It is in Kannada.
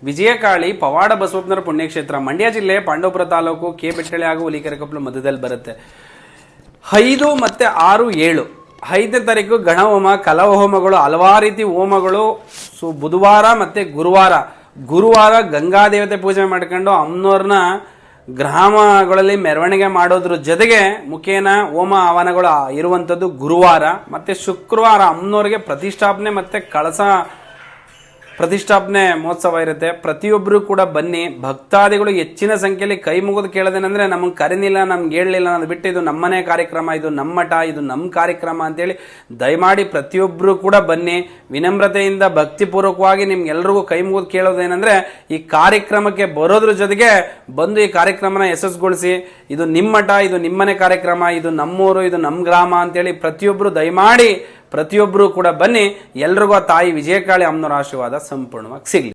ವಿಜಯಕಾಳಿ ಪವಾಡ ಬಸವಪ್ಪನವರ ಪುಣ್ಯಕ್ಷೇತ್ರ ಮಂಡ್ಯ ಜಿಲ್ಲೆ ಪಾಂಡವಪುರ ತಾಲೂಕು ಕೆ ಬೆಟ್ಟಳ್ಳಿ ಹಾಗೂ ಹುಲಿಕೆರೆಕೊಪ್ಪಲು ಮಧ್ಯದಲ್ಲಿ ಬರುತ್ತೆ. 5 ಮತ್ತು 6, 7 5ನೇ ತಾರೀಕು ಗಣ ಹೋಮ, ಕಲವ ಹೋಮಗಳು, ಹಲವಾರು ರೀತಿ ಹೋಮಗಳು. ಬುಧವಾರ ಮತ್ತೆ ಗುರುವಾರ ಗಂಗಾ ದೇವತೆ ಪೂಜೆ ಮಾಡ್ಕೊಂಡು ಅಮ್ಮನವ್ರನ್ನ ಗ್ರಾಮಗಳಲ್ಲಿ ಮೆರವಣಿಗೆ ಮಾಡೋದ್ರ ಜೊತೆಗೆ ಮುಖೇನ ಹೋಮ ಹವನಗಳು ಇರುವಂಥದ್ದು ಗುರುವಾರ. ಮತ್ತೆ ಶುಕ್ರವಾರ ಅಮ್ಮನವ್ರಿಗೆ ಪ್ರತಿಷ್ಠಾಪನೆ ಮತ್ತೆ ಕಳಸ ಪ್ರತಿಷ್ಠಾಪನೆ ಮಹೋತ್ಸವ ಇರುತ್ತೆ. ಪ್ರತಿಯೊಬ್ಬರು ಕೂಡ ಬನ್ನಿ. ಭಕ್ತಾದಿಗಳು ಹೆಚ್ಚಿನ ಸಂಖ್ಯೆಯಲ್ಲಿ ಕೈ ಮುಗಿದು ಕೇಳೋದೇನೆಂದ್ರೆ ನಮಗೆ ಕರೆನಿಲ್ಲ, ನಮ್ಗೆ ಹೇಳಲಿಲ್ಲ, ಅದು ಬಿಟ್ಟು ಇದು ನಮ್ಮನೆ ಕಾರ್ಯಕ್ರಮ, ಇದು ನಮ್ಮ ಮಠ, ಇದು ನಮ್ಮ ಕಾರ್ಯಕ್ರಮ ಅಂತೇಳಿ ದಯಮಾಡಿ ಪ್ರತಿಯೊಬ್ಬರು ಕೂಡ ಬನ್ನಿ. ವಿನಮ್ರತೆಯಿಂದ ಭಕ್ತಿಪೂರ್ವಕವಾಗಿ ನಿಮ್ಗೆಲ್ರಿಗೂ ಕೈ ಮುಗಿದು ಕೇಳೋದೇನೆಂದ್ರೆ ಈ ಕಾರ್ಯಕ್ರಮಕ್ಕೆ ಬರೋದ್ರ ಜೊತೆಗೆ ಬಂದು ಈ ಕಾರ್ಯಕ್ರಮನ ಯಶಸ್ಸುಗೊಳಿಸಿ. ಇದು ನಿಮ್ಮ ಮಠ, ಇದು ನಿಮ್ಮನೆ ಕಾರ್ಯಕ್ರಮ, ಇದು ನಮ್ಮೂರು, ಇದು ನಮ್ಮ ಗ್ರಾಮ ಅಂತೇಳಿ ಪ್ರತಿಯೊಬ್ಬರು ದಯಮಾಡಿ ಪ್ರತಿಯೊಬ್ಬರು ಕೂಡ ಬನ್ನಿ. ಎಲ್ರಿಗೂ ತಾಯಿ ವಿಜಯಕಾಳಿ ಅಮ್ಮನವರ ಆಶೀರ್ವಾದ ಸಂಪೂರ್ಣವಾಗಿ ಸಿಗಲಿ.